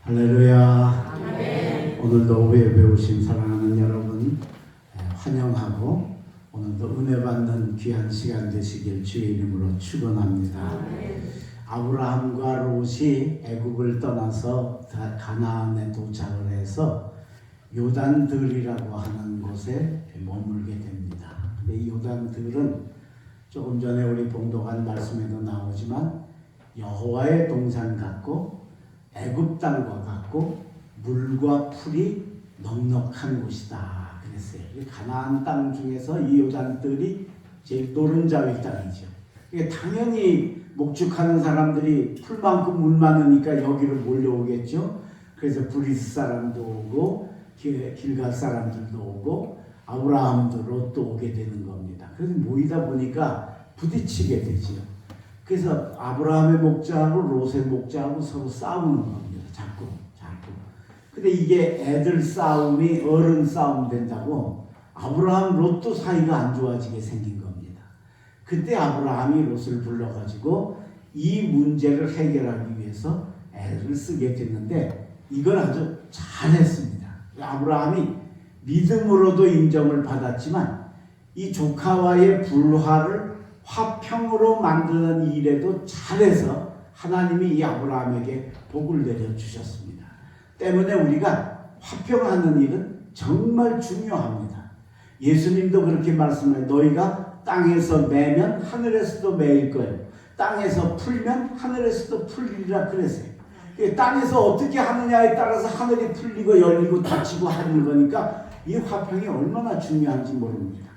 할렐루야. 아멘. 오늘도 우리 예배 오신 사랑하는 여러분 환영하고 오늘도 은혜 받는 귀한 시간 되시길 주의 이름으로 축원합니다. 아브라함과 롯이 애굽을 떠나서 가나안에 도착을 해서 요단들이라고 하는 곳에 머물게 됩니다. 근데 이 요단들은 조금 전에 우리 봉독한 말씀에도 나오지만 여호와의 동산 같고 애굽 땅과 같고 물과 풀이 넉넉한 곳이다 그랬어요. 가나안 땅 중에서 이 요단들이 제일 노른자의 땅이죠. 당연히 목축하는 사람들이 풀 많고 물 많으니까 여기로 몰려오겠죠. 그래서 브리스 사람도 오고 길갈 사람들도 오고 아브라함도 롯도 오게 되는 겁니다. 그래서 모이다 보니까 부딪히게 되죠. 그래서 아브라함의 목자하고 롯의 목자하고 서로 싸우는 겁니다. 자꾸. 근데 이게 애들 싸움이 어른 싸움 된다고 아브라함 롯도 사이가 안 좋아지게 생긴 겁니다. 그때 아브라함이 롯을 불러가지고 이 문제를 해결하기 위해서 애를 쓰게 됐는데 이걸 아주 잘했습니다. 아브라함이 믿음으로도 인정을 받았지만 이 조카와의 불화를 화평으로 만드는 일에도 잘해서 하나님이 이 아브라함에게 복을 내려주셨습니다. 때문에 우리가 화평하는 일은 정말 중요합니다. 예수님도 그렇게 말씀해요. 너희가 땅에서 매면 하늘에서도 매일 거예요. 땅에서 풀면 하늘에서도 풀리리라 그랬어요. 땅에서 어떻게 하느냐에 따라서 하늘이 풀리고 열리고 닫히고 하는 거니까 이 화평이 얼마나 중요한지 모릅니다.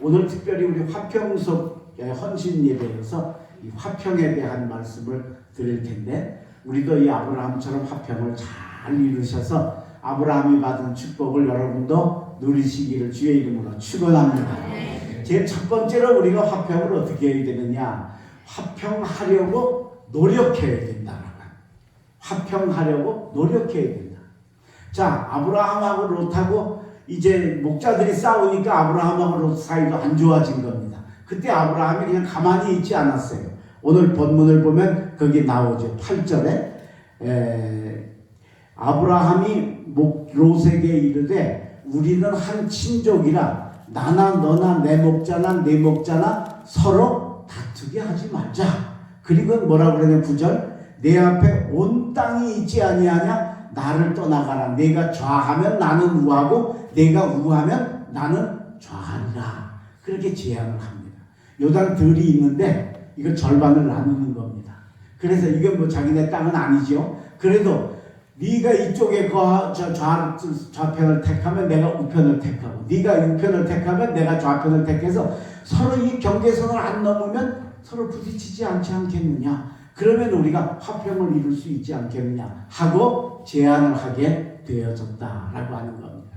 오늘 특별히 우리 화평석 헌신 예배여서 이 화평에 대한 말씀을 드릴 텐데 우리도 이 아브라함처럼 화평을 잘 이루셔서 아브라함이 받은 축복을 여러분도 누리시기를 주의 이름으로 축원합니다. 제일 첫 번째로 우리가 화평을 어떻게 해야 되느냐? 화평하려고 노력해야 된다. 화평하려고 노력해야 된다. 자, 아브라함하고 롯하고 이제 목자들이 싸우니까 아브라함하고 롯 사이도 안 좋아진 겁니다. 그때 아브라함이 그냥 가만히 있지 않았어요. 오늘 본문을 보면 거기 나오죠. 8절에 아브라함이 롯에게 이르되 우리는 한 친족이라 나나 너나 내 목자나 네 목자나 서로 다투게 하지 말자. 그리고 뭐라고 그러냐 9절 내 앞에 온 땅이 있지 아니하냐 나를 떠나가라. 내가 좌하면 나는 우하고 내가 우하면 나는 좌하리라. 그렇게 제안을 합니다. 요단들이 있는데 이걸 절반을 나누는 겁니다. 그래서 이건 뭐 자기네 땅은 아니죠. 그래도 네가 이쪽에 좌편을 택하면 내가 우편을 택하고 네가 우편을 택하면 내가 좌편을 택해서 서로 이 경계선을 안 넘으면 서로 부딪히지 않지 않겠느냐. 그러면 우리가 화평을 이룰 수 있지 않겠느냐 하고 제안을 하게 되어졌다라고 하는 겁니다.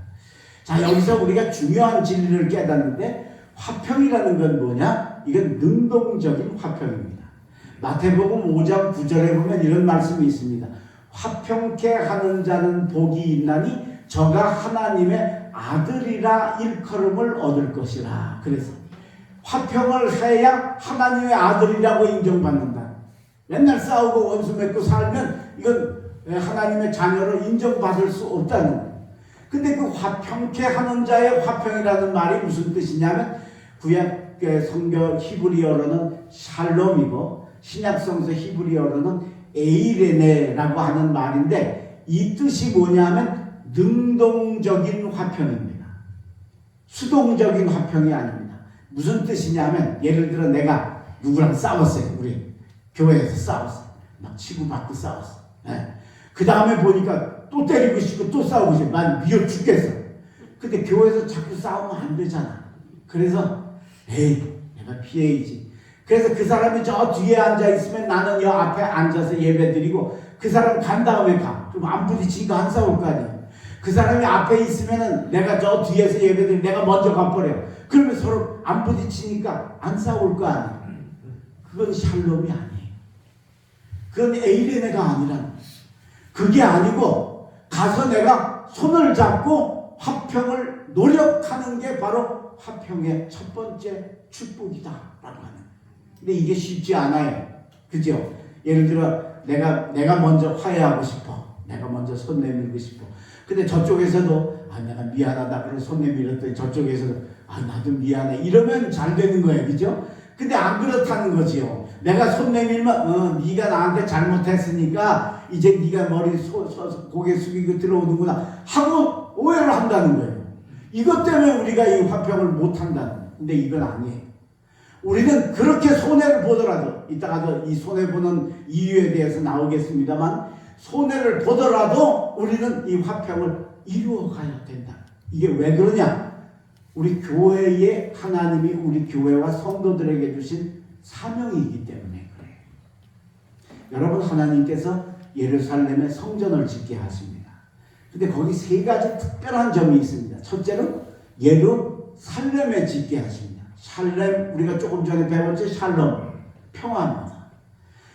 자, 여기서 우리가 중요한 진리를 깨닫는데 화평이라는 건 뭐냐? 이건 능동적인 화평입니다. 마태복음 5장 9절에 보면 이런 말씀이 있습니다. 화평케 하는 자는 복이 있나니 저가 하나님의 아들이라 일컬음을 얻을 것이라. 그래서 화평을 해야 하나님의 아들이라고 인정받는다. 맨날 싸우고 원수 맺고 살면 이건 하나님의 자녀로 인정받을 수 없다는 거예요. 근데 그 화평케 하는 자의 화평이라는 말이 무슨 뜻이냐면 구약 성경 히브리어로는 샬롬이고 신약성서 히브리어로는 에이레네라고 하는 말인데 이 뜻이 뭐냐면 능동적인 화평입니다. 수동적인 화평이 아닙니다. 무슨 뜻이냐면 예를 들어 내가 누구랑 싸웠어요. 우리 교회에서 싸웠어. 막 치고받고 싸웠어. 그 다음에 보니까 또 때리고 싶고 또 싸우고 싶고 난 미워 죽겠어. 근데 교회에서 자꾸 싸우면 안 되잖아. 그래서 내가 피해야지. 그래서 그 사람이 저 뒤에 앉아 있으면 나는 여 앞에 앉아서 예배 드리고 그 사람 간 다음에 가. 그럼 안 부딪히니까 안 싸울 거 아니야. 그 사람이 앞에 있으면은 내가 저 뒤에서 예배 드리고 내가 먼저 가버려. 그러면 서로 안 부딪히니까 안 싸울 거 아니야. 그건 샬롬이 아니에요. 그건 에이레네가 아니라 그게 아니고 가서 내가 손을 잡고 화평을 노력하는 게 바로 화평의 첫 번째 축복이다 라고 하는. 근데 이게 쉽지 않아요. 그죠? 예를 들어 내가 먼저 화해하고 싶어. 내가 먼저 손 내밀고 싶어. 근데 저쪽에서도 내가 미안하다 그러고 손 내밀었더니 저쪽에서도 나도 미안해 이러면 잘 되는 거예요. 그죠? 근데 안 그렇다는 거지요. 내가 손 내밀면 네가 나한테 잘못했으니까 이제 네가 머리 고개 숙이고 들어오는구나 하고 오해를 한다는 거예요. 이것 때문에 우리가 이 화평을 못 한다는 거예요. 근데 이건 아니에요. 우리는 그렇게 손해를 보더라도 이따가도 이 손해보는 이유에 대해서 나오겠습니다만 손해를 보더라도 우리는 이 화평을 이루어가야 된다. 이게 왜 그러냐? 우리 교회에 하나님이 우리 교회와 성도들에게 주신 사명이기 때문에 그래요. 여러분, 하나님께서 예루살렘에 성전을 짓게 하십니다. 근데 거기 세 가지 특별한 점이 있습니다. 첫째는 예루살렘에 짓게 하십니다. 샬렘, 우리가 조금 전에 배웠죠? 샬롬, 평화입니다.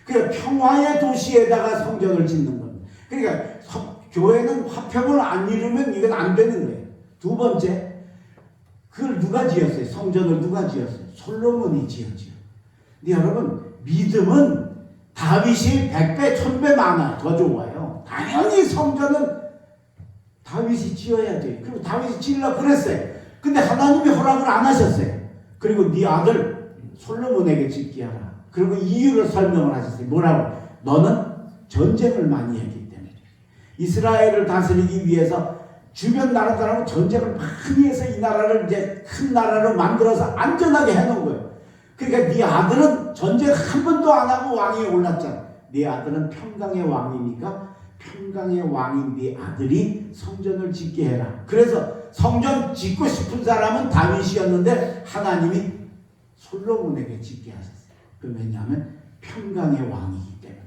그러니까 평화의 도시에다가 성전을 짓는 겁니다. 그러니까 교회는 화평을 안 이루면 이건 안 되는 거예요. 두 번째, 그걸 누가 지었어요? 성전을 누가 지었어요? 솔로몬이 지었지요. 근데 여러분, 믿음은 다윗이 100배, 1000배 많아. 더 좋아요. 당연히 성전은 다윗이 지어야 돼요. 그리고 다윗이 지으려고 그랬어요. 근데 하나님이 허락을 안 하셨어요. 그리고 네 아들 솔로몬에게 짓게 하라. 그리고 이유를 설명을 하셨어요. 뭐라고? 너는 전쟁을 많이 했기 때문에. 이스라엘을 다스리기 위해서 주변 나라들하고 전쟁을 많이 해서 이 나라를 이제 큰 나라로 만들어서 안전하게 해놓은 거예요. 그러니까 네 아들은 전쟁 한 번도 안 하고 왕위에 올랐잖아. 네 아들은 평강의 왕이니까 평강의 왕인 네 아들이 성전을 짓게 해라. 그래서 성전 짓고 싶은 사람은 다윗이었는데 하나님이 솔로몬에게 짓게 하셨어요. 왜냐하면 평강의 왕이기 때문에.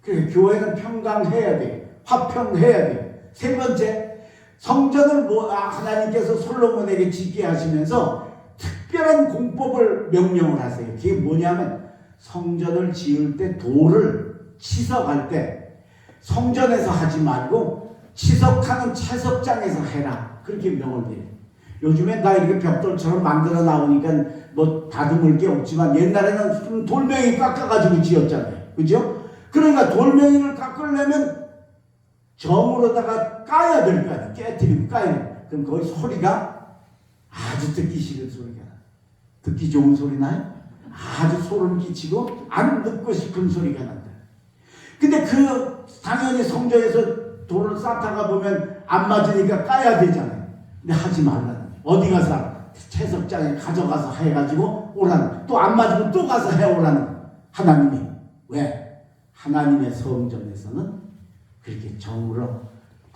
그래서 교회는 평강해야 돼요. 화평해야 돼요. 세 번째, 성전을 하나님께서 솔로몬에게 짓게 하시면서 특별한 공법을 명령을 하세요. 그게 뭐냐면 성전을 지을 때 돌을 치석할 때 성전에서 하지 말고 치석하는 채석장에서 해라. 그렇게 명을 드려요. 요즘엔 다 이렇게 벽돌처럼 만들어 나오니까 뭐 다듬을 게 없지만 옛날에는 돌멩이 깎아가지고 지었잖아요. 그죠? 그러니까 돌멩이를 깎으려면 점으로다가 까야 될 거 아니에요. 깨뜨리고 까야 돼요. 그럼 거기 소리가 아주 듣기 싫은 소리가 나요. 듣기 좋은 소리 나요? 아주 소름 끼치고 안 듣고 싶은 소리가 난다. 근데 당연히 성전에서 돌을 쌓다가 보면 안 맞으니까 까야 되잖아요. 근데 하지 말라는 거예요. 어디 가서 채석장에 가져가서 해가지고 오라는, 또 안 맞으면 또 가서 해오라는 거예요. 하나님이. 왜? 하나님의 성전에서는 그렇게 정으로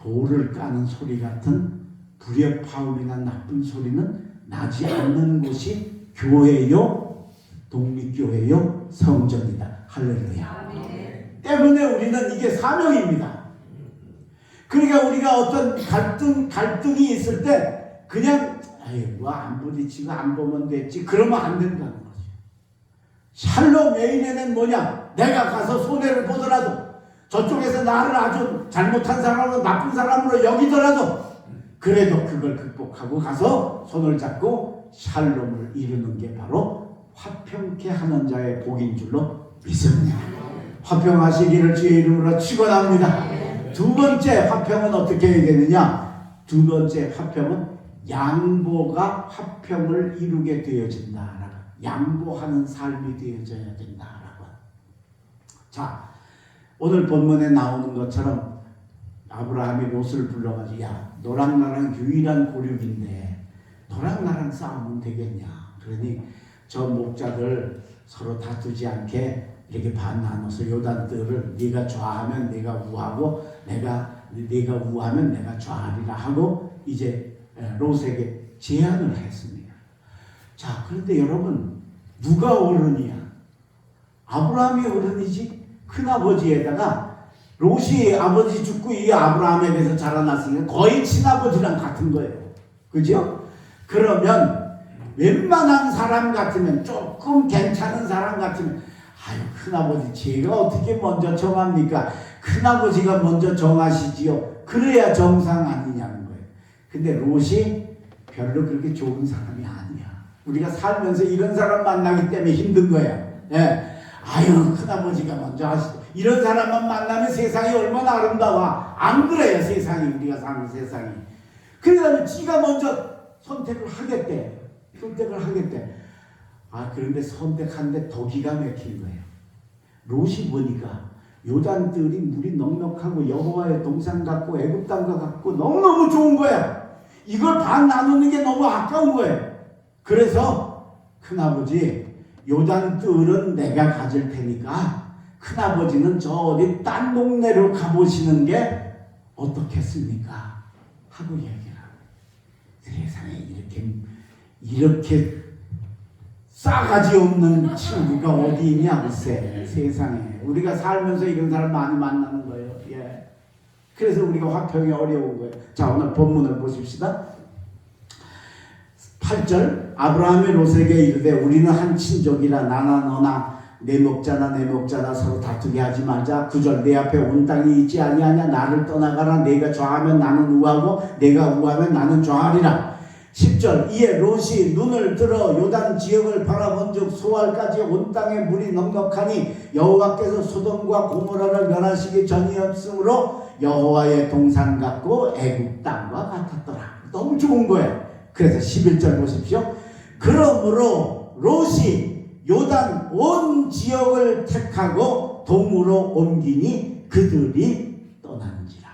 돌을 까는 소리 같은 불협화음이나 나쁜 소리는 나지 않는 곳이 교회요, 독립교회요, 성전이다. 할렐루야. 때문에 우리는 이게 사명입니다. 그러니까 우리가 어떤 갈등이 있을 때 그냥 안 부딪히고 안 보면 됐지 그러면 안 된다는 거죠. 샬롬 메인에는 뭐냐? 내가 가서 손해를 보더라도 저쪽에서 나를 아주 잘못한 사람으로 나쁜 사람으로 여기더라도 그래도 그걸 극복하고 가서 손을 잡고 샬롬을 이루는 게 바로 화평케 하는 자의 복인 줄로 믿습니다. 화평하시기를 주의 이름으로 축원합니다. 두 번째 화평은 어떻게 해야 되느냐? 두 번째 화평은 양보가 화평을 이루게 되어진다라고. 양보하는 삶이 되어져야 된다라고. 자, 오늘 본문에 나오는 것처럼 아브라함이 롯을 불러가지고 야, 너랑 나랑 유일한 고륙인데 너랑 나랑 싸우면 되겠냐? 그러니 저 목자들 서로 다투지 않게 이렇게 반 나눠서 요단들을 네가 좌하면 내가 우하고 네가 우하면 내가 좌하리라 하고 이제 롯에게 제안을 했습니다. 자, 그런데 여러분 누가 어른이야? 아브라함이 어른이지. 큰아버지에다가 롯이 아버지 죽고 이 아브라함에게서 자라났으니까 거의 친아버지랑 같은 거예요. 그죠? 그러면 웬만한 사람 같으면 조금 괜찮은 사람 같으면 큰아버지 제가 어떻게 먼저 정합니까? 큰아버지가 먼저 정하시지요. 그래야 정상 아니냐는 거예요. 근데 롯이 별로 그렇게 좋은 사람이 아니야. 우리가 살면서 이런 사람 만나기 때문에 힘든 거야. 예. 큰아버지가 먼저 하시죠. 이런 사람만 만나면 세상이 얼마나 아름다워. 안 그래요, 세상이. 우리가 사는 세상이. 그래서 지가 먼저 선택을 하겠대. 그런데 선택하는데 더 기가 막힌 거예요. 롯이 보니까 요단들이 물이 넉넉하고 여호와의 동산 같고 애굽 땅과 같고 너무너무 좋은 거야. 이걸 반 나누는 게 너무 아까운 거예요. 그래서 큰아버지, 요단들은 내가 가질 테니까 큰아버지는 저 어디 딴 동네로 가보시는 게 어떻겠습니까? 하고 얘기를 하고. 세상에 이렇게 싸가지 없는 친구가 어디 있냐 글쎄. 세상에 우리가 살면서 이런 사람 많이 만나는 거예요. 예. 그래서 우리가 화평이 어려운 거예요. 자, 오늘 본문을 보십시다. 8절, 아브라함이 롯에게 이르되 우리는 한 친족이라 나나 너나 내 목자나 서로 다투게 하지 말자. 9절, 내 앞에 온 땅이 있지 아니하냐. 나를 떠나가라. 내가 좌하면 나는 우하고 내가 우하면 나는 좌하리라. 10절, 이에 롯이 눈을 들어 요단 지역을 바라본즉 소알까지 온 땅에 물이 넉넉하니 여호와께서 소돔과 고모라를 멸하시기 전이었으므로 여호와의 동산 같고 애굽 땅과 같았더라. 너무 좋은 거예요. 그래서 11절 보십시오. 그러므로 롯이 요단 온 지역을 택하고 동으로 옮기니 그들이 떠난지라.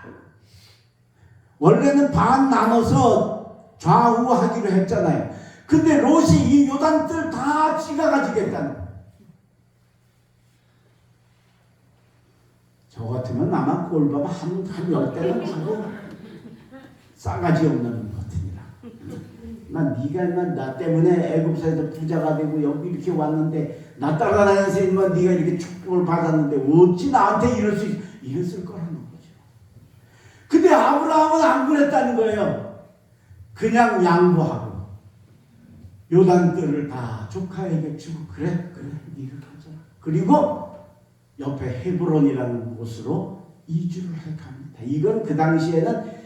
원래는 반 나눠서 좌우하기로 했잖아요. 근데 롯이 이 요단들 다 지가 가지겠다는 거예요. 저 같으면 아마 꼴밤 한 10대는 하고 싸가지 없는 것 같으니라. 네가 나 때문에 애굽에서 부자가 되고 여기 이렇게 왔는데 나 따라다니면서 네가 이렇게 축복을 받았는데 어찌 나한테 이랬을 거라는 거죠. 근데 아브라함은 안 그랬다는 거예요. 그냥 양보하고 요단들을 다 조카에게 주고 그래 네가 가져라. 그리고 옆에 헤브론이라는 곳으로 이주를 해갑니다. 이건 그 당시에는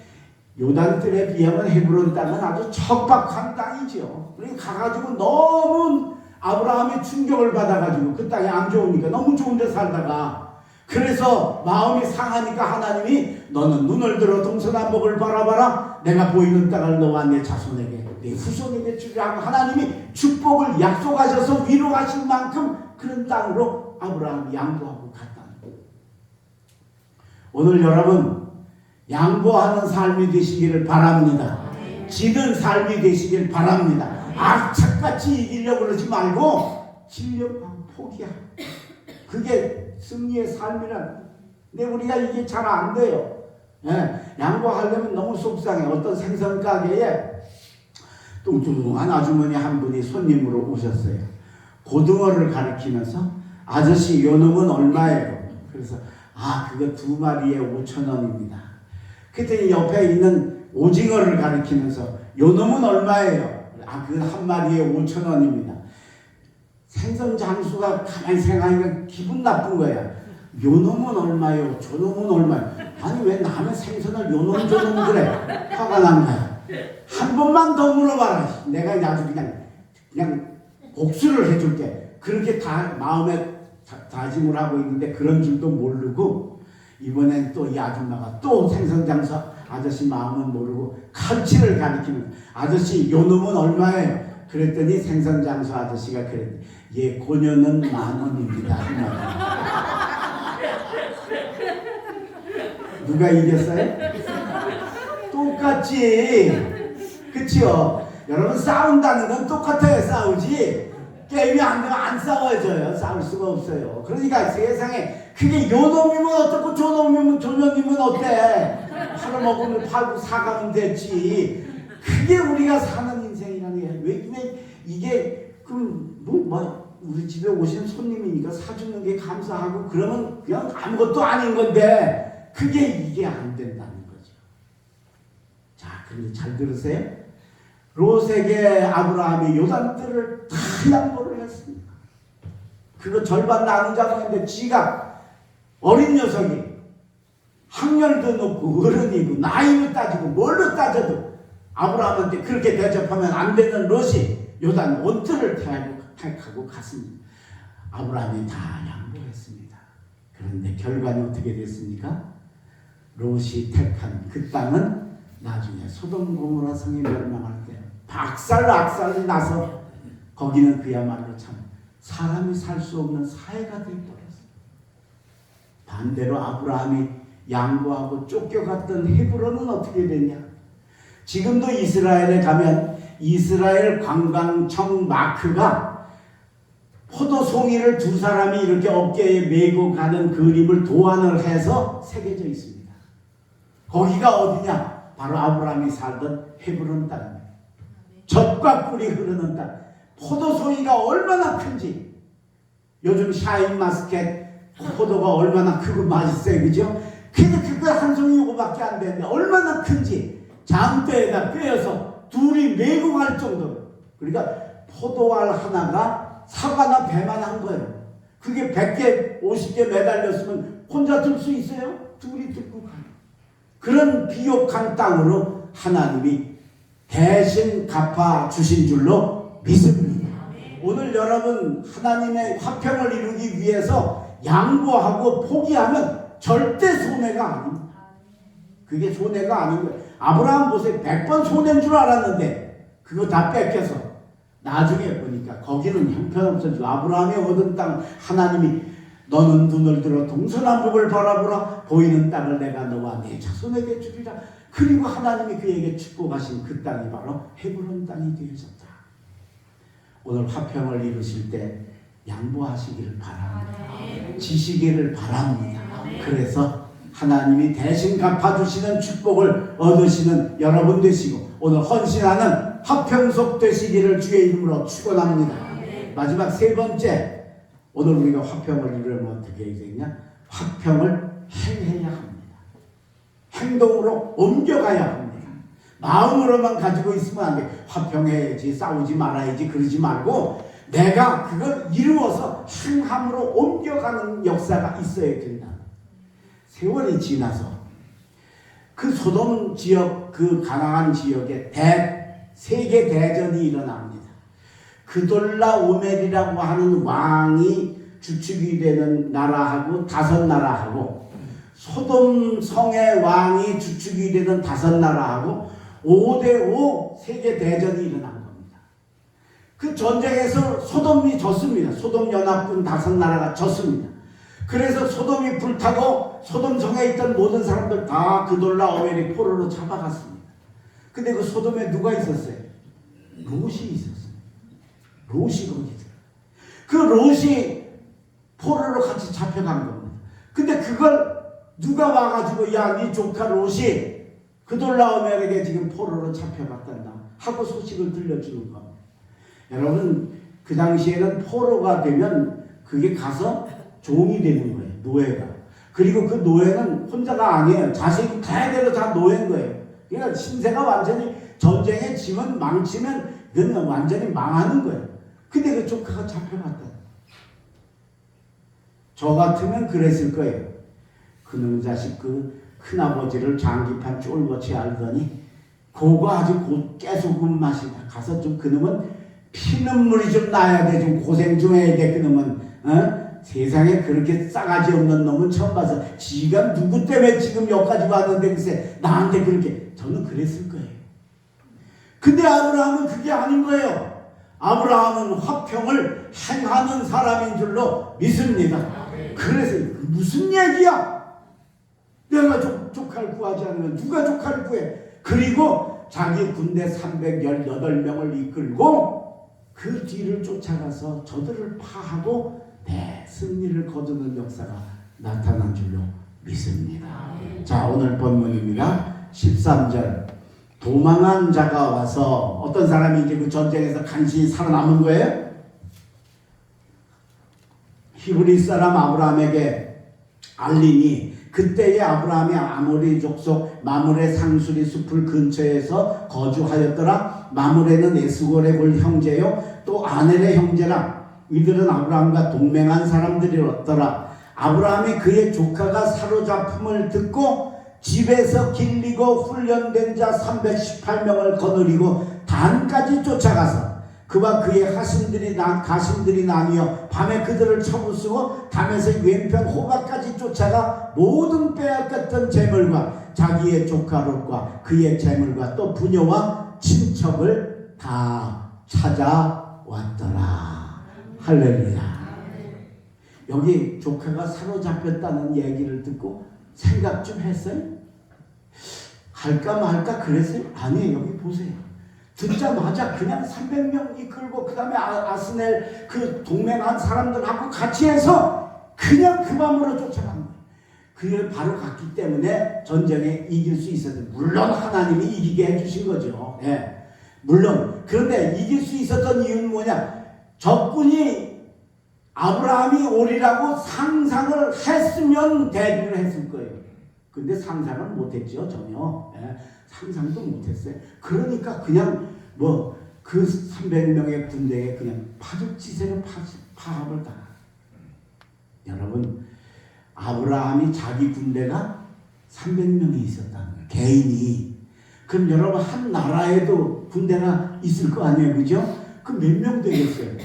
요단들에 비하면 헤브론 땅은 아주 척박한 땅이죠. 그러니까 가가지고 너무 아브라함이 충격을 받아가지고 그 땅이 안 좋으니까 너무 좋은 데 살다가 그래서 마음이 상하니까 하나님이 너는 눈을 들어 동서남북을 바라봐라. 내가 보이는 땅을 너와 내 자손에게 내 후손에게 주리라고 하나님이 축복을 약속하셔서 위로하신 만큼 그런 땅으로 아브라함이 양보하고 갔다는 거예요. 오늘 여러분 양보하는 삶이 되시기를 바랍니다. 지는 삶이 되시길 바랍니다. 악착같이 이기려고 그러지 말고 지려고 포기하고 그게 승리의 삶이란. 근데 우리가 이게 잘 안 돼요. 예, 양보하려면 너무 속상해. 어떤 생선 가게에 뚱뚱한 아주머니 한 분이 손님으로 오셨어요. 고등어를 가리키면서 아저씨 요 놈은 얼마예요? 그래서 그거 2마리에 5,000원입니다. 그랬더니 옆에 있는 오징어를 가리키면서 요 놈은 얼마예요? 그거 1마리에 5,000원입니다. 생선 장수가 가만히 생각하니까 기분 나쁜 거야. 요 놈은 얼마요? 저 놈은 얼마요? 아니 왜 남의 생선을 요 놈 저 놈 그래? 화가 난 거야. 한 번만 더 물어봐라. 내가 아주 그냥 복수를 해줄게. 그렇게 다 마음에 다짐을 하고 있는데 그런 줄도 모르고 이번엔 또 이 아줌마가 또 생선 장수 아저씨 마음은 모르고 칼치를 가리키면 아저씨 요 놈은 얼마예요? 그랬더니 생선 장수 아저씨가 그랬더니 예, 고녀는 10,000원입니다. 누가 이겼어요? 똑같지. 그치요? 여러분 싸운다는 건 똑같아요. 싸우지. 게임이 안 되면 안 싸워져요. 싸울 수가 없어요. 그러니까 세상에 그게 요 놈이면 어떻고 저 놈이면 저 놈이면 어때? 팔아먹으면 팔고 사가면 됐지. 그게 우리가 사는 인생이라는 게. 왜 이게 우리 집에 오시는 손님이니까 사주는 게 감사하고 그러면 그냥 아무것도 아닌 건데 이게 안 된다는 거죠. 자, 그런데 잘 들으세요. 롯에게 아브라함이 요단들을 다 양보를 했습니다. 그거 절반 나누자고 했는데 지가 어린 녀석이 학렬도 높고 어른이고 나이를 따지고 뭘로 따져도 아브라함한테 그렇게 대접하면 안 되는 롯이 요단 온틀을 택하고 갔습니다. 아브라함이 다 양보했습니다. 그런데 결과는 어떻게 됐습니까? 롯이 택한 그 땅은 나중에 소돔 고모라 성이 멸망할 때 박살낙살이 나서 거기는 그야말로 참 사람이 살 수 없는 사회가 되어버렸어요. 반대로 아브라함이 양보하고 쫓겨갔던 헤브론은 어떻게 됐냐? 지금도 이스라엘에 가면 이스라엘 관광청 마크가 포도송이를 두 사람이 이렇게 어깨에 메고 가는 그림을 도안을 해서 새겨져 있습니다. 거기가 어디냐? 바로 아브라함이 살던 헤브론 땅입니다. 젖과 꿀이 흐르는 땅. 포도송이가 얼마나 큰지. 요즘 샤인마스켓 포도가 얼마나 크고 맛있어요, 그죠? 근데 그거 한 송이 요거밖에 안 되는데 얼마나 큰지 장대에다 꿰어서 둘이 메고 갈 정도로. 그러니까 포도알 하나가 사과나 배만 한 거예요. 그게 100개, 50개 매달렸으면 혼자 들 수 있어요? 둘이 들고 가요. 그런 비옥한 땅으로 하나님이 대신 갚아주신 줄로 믿습니다. 오늘 여러분 하나님의 화평을 이루기 위해서 양보하고 포기하면 절대 손해가 아닙니다. 그게 손해가 아닌 거예요. 아브라함 보세요. 100번 손해인 줄 알았는데 그거 다 뺏겨서 나중에 보니까 거기는 형편없어지고 아브라함이 얻은 땅 하나님이 너는 눈을 들어 동서남북을 바라보라. 보이는 땅을 내가 너와 네 자손에게 주리라. 그리고 하나님이 그에게 축복하신 그 땅이 바로 헤브론 땅이 되어졌다. 오늘 화평을 이루실 때 양보하시기를 바랍니다. 지시기를 바랍니다. 그래서 하나님이 대신 갚아주시는 축복을 얻으시는 여러분 되시고 오늘 헌신하는 화평속 되시기를 주의 이름으로 축원합니다. 마지막 세 번째, 오늘 우리가 화평을 이루려면 어떻게 해야 되냐? 화평을 행해야 합니다. 행동으로 옮겨가야 합니다. 마음으로만 가지고 있으면 안 돼. 화평해야지, 싸우지 말아야지 그러지 말고 내가 그걸 이루어서 행함으로 옮겨가는 역사가 있어야 된다. 세월이 지나서 그 소돔 지역, 그 가나안 지역에 세계 대전이 일어납니다. 그돌라 오멜이라고 하는 왕이 주축이 되는 나라하고 5나라하고 소돔 성의 왕이 주축이 되는 5나라하고 5대5 세계 대전이 일어난 겁니다. 그 전쟁에서 소돔이 졌습니다. 소돔 연합군 5나라가 졌습니다. 그래서 소돔이 불타고 소돔 성에 있던 모든 사람들 다 그돌라 오멜이 포로로 잡아갔습니다. 근데 그 소돔에 누가 있었어요? 롯이 있었어요. 롯이 거기 있어요. 그 롯이 포로로 같이 잡혀간 겁니다. 근데 그걸 누가 와가지고 야, 네 조카 롯이 그돌라오멜에게 지금 포로로 잡혀갔단다 하고 소식을 들려주는 겁니다. 여러분 그 당시에는 포로가 되면 그게 가서 종이 되는 거예요. 노예가. 그리고 그 노예는 혼자가 아니에요. 자식 대대로 다 노예인 거예요. 그러니까 신세가 완전히 전쟁에 지면 망치면 그건 완전히 망하는 거예요. 근데 그 조카가 잡혀갔다. 저 같으면 그랬을 거예요. 그놈 자식 그 큰아버지를 장기판 쫄같이 알더니 그거 아주 깨소금 맛이다. 가서 좀 그놈은 피눈물이 좀 나야 돼. 좀 고생 좀 해야 돼. 그놈은 세상에 그렇게 싸가지 없는 놈은 처음 봐서 지가 누구 때문에 지금 여기까지 왔는데 글쎄 나한테 그렇게. 저는 그랬을 거예요. 근데 아브라함은 그게 아닌 거예요. 아브라함은 화평을 행하는 사람인 줄로 믿습니다. 그래서 무슨 얘기야? 내가 조카를 구하지 않으면 누가 조카를 구해? 그리고 자기 군대 318명을 이끌고 그 뒤를 쫓아가서 저들을 파하고 승리를 거두는 역사가 나타난 줄로 믿습니다. 자, 오늘 본문입니다. 13절. 도망한 자가 와서 어떤 사람이 이제 그 전쟁에서 간신히 살아남은 거예요? 히브리 사람 아브라함에게 알리니 그때에 아브라함이 아모리 족속 마므레 상수리 숲을 근처에서 거주하였더라. 마므레는 에스골의 볼 형제요 또 아넬의 형제라. 이들은 아브라함과 동맹한 사람들이었더라. 아브라함이 그의 조카가 사로잡힘을 듣고 집에서 길리고 훈련된 자 318명을 거느리고 단까지 쫓아가서 그와 그의 가신들이 나뉘어 밤에 그들을 쳐부수고 담에서 왼편 호박까지 쫓아가 모든 빼앗겼던 재물과 자기의 조카 롯과 그의 재물과 또 부녀와 친척을 다 찾아왔더라. 할렐루야. 여기 조카가 사로잡혔다는 얘기를 듣고 생각 좀 했어요? 할까 말까 그랬어요? 아니에요. 여기 보세요. 듣자마자 그냥 300명 이끌고 그 다음에 아스넬 그 동맹한 사람들하고 같이 해서 그냥 그 밤으로 쫓아간 거예요. 그를 바로 갔기 때문에 전쟁에 이길 수 있었어요. 물론 하나님이 이기게 해주신 거죠. 예. 물론. 그런데 이길 수 있었던 이유는 뭐냐? 적군이 아브라함이 오리라고 상상을 했으면 대비를 했을 거예요. 근데 상상을 못했죠. 전혀. 예. 상상도 못했어요. 그러니까 그냥 그 300명의 군대에 그냥 파죽지세로 파업을 당한. 여러분, 아브라함이 자기 군대가 300명이 있었다는 거예요. 개인이. 그럼 여러분 한 나라에도 군대가 있을 거 아니에요. 그죠? 그 몇 명 되겠어요?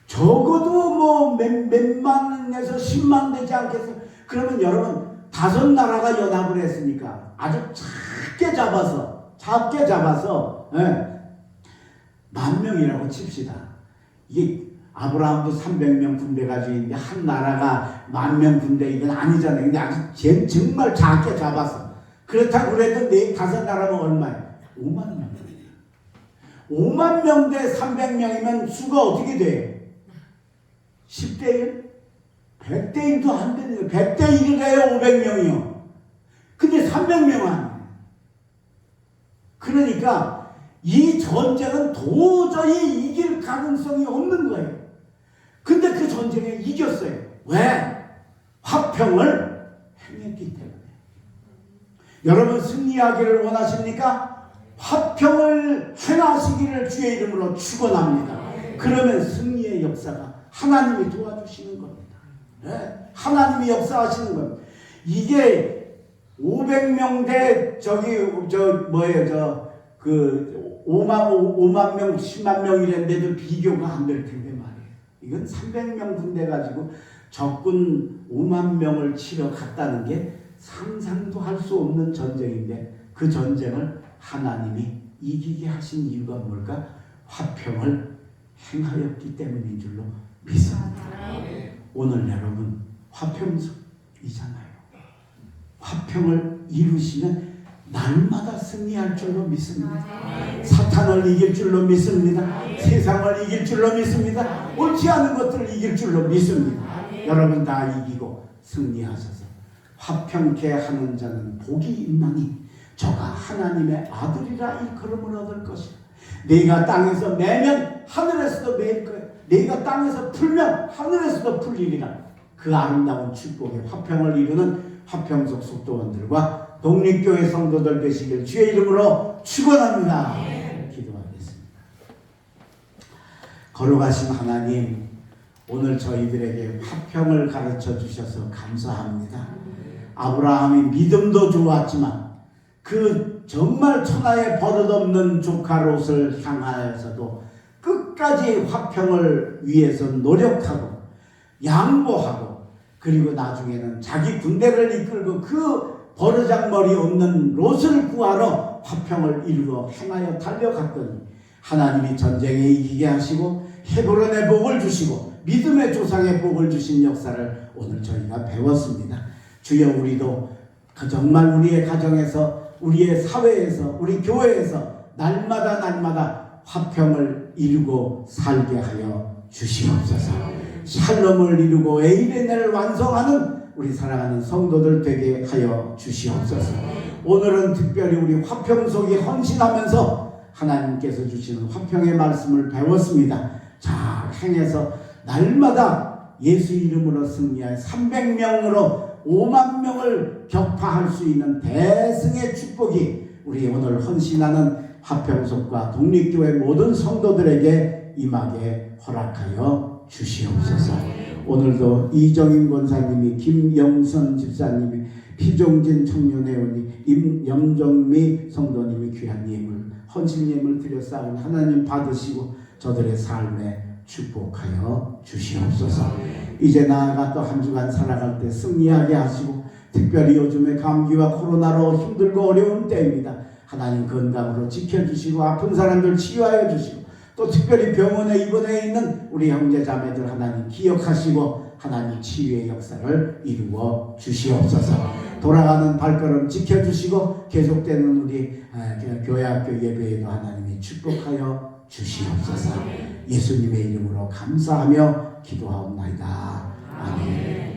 적어도 몇만에서 10만 되지 않겠어요? 그러면 여러분 5나라가 연합을 했으니까 아주 작게 잡아서 예, 10,000명이라고 칩시다. 이게 아브라함도 300명 군대 가지고 있는데 한 나라가 10,000명 군대 이건 아니잖아요. 근데 아주 정말 작게 잡아서 그렇다고 그래도 5나라면 얼마예요? 5만 명. 5만 명 대 300명이면 수가 어떻게 돼요? 10대 1? 100대 1도 안 되는 거예요. 100대 1을 해요. 500명이요. 근데 300명 아니에요. 그러니까 이 전쟁은 도저히 이길 가능성이 없는 거예요. 근데 그 전쟁에 이겼어요. 왜? 화평을 행했기 때문에. 여러분 승리하기를 원하십니까? 화평을 행하시기를 주의 이름으로 축원합니다. 그러면 승리의 역사가 하나님이 도와주시는 겁니다. 네? 하나님이 역사하시는 겁니다. 이게 500명 대 5만 명, 10만 명이랬는데도 비교가 안 될 텐데 말이에요. 이건 300명 군대 가지고 적군 5만 명을 치러 갔다는 게 상상도 할 수 없는 전쟁인데 그 전쟁을 하나님이 이기게 하신 이유가 뭘까? 화평을 행하였기 때문인 줄로 믿습니다. 오늘 여러분 화평이잖아요. 화평을 이루시면 날마다 승리할 줄로 믿습니다. 사탄을 이길 줄로 믿습니다. 세상을 이길 줄로 믿습니다. 옳지 않은 것들을 이길 줄로 믿습니다. 여러분 다 이기고 승리하셔서 화평케 하는 자는 복이 있나니 저가 하나님의 아들이라 일컬음을 얻을 것이라. 네가 땅에서 매면 하늘에서도 매일 거야. 네가 땅에서 풀면 하늘에서도 풀리리라. 그 아름다운 축복의 화평을 이루는 화평석 속도원들과 독립교회 성도들 되시길 주의 이름으로 축원합니다. 기도하겠습니다. 걸어가신 하나님, 오늘 저희들에게 화평을 가르쳐 주셔서 감사합니다. 아브라함이 믿음도 좋았지만 그 정말 천하에 버릇없는 조카 롯을 향하여서도 끝까지 화평을 위해서 노력하고 양보하고 그리고 나중에는 자기 군대를 이끌고 그 버르장머리 없는 롯을 구하러 화평을 이루어 행하여 달려갔더니 하나님이 전쟁에 이기게 하시고 헤브론의 복을 주시고 믿음의 조상의 복을 주신 역사를 오늘 저희가 배웠습니다. 주여, 우리도 정말 우리의 가정에서, 우리의 사회에서, 우리 교회에서 날마다 화평을 이루고 살게 하여 주시옵소서. 샬롬을 이루고 에이레네를 완성하는 우리 사랑하는 성도들 되게 하여 주시옵소서. 오늘은 특별히 우리 화평 속에 헌신하면서 하나님께서 주시는 화평의 말씀을 배웠습니다. 잘 행해서 날마다 예수 이름으로 승리하여 300명으로 5만 명을 격파할 수 있는 대승의 축복이 우리 오늘 헌신하는 화평석과 독립교회 모든 성도들에게 임하게 허락하여 주시옵소서. 오늘도 이정인 권사님이, 김영선 집사님이, 피종진 청년회원이, 임영정미 성도님이 귀한 예물 헌신님을 드렸사오니 하나님 받으시고 저들의 삶에 축복하여 주시옵소서. 이제 나아가 또 한 주간 살아갈 때 승리하게 하시고, 특별히 요즘에 감기와 코로나로 힘들고 어려운 때입니다. 하나님 건강으로 지켜주시고 아픈 사람들 치유하여 주시고, 또 특별히 병원에 입원해 있는 우리 형제 자매들 하나님 기억하시고 하나님 치유의 역사를 이루어 주시옵소서. 돌아가는 발걸음 지켜주시고 계속되는 우리 교회학교 예배에도 하나님이 축복하여 주시옵소서. 예수님의 이름으로 감사하며 기도하옵나이다. 아멘.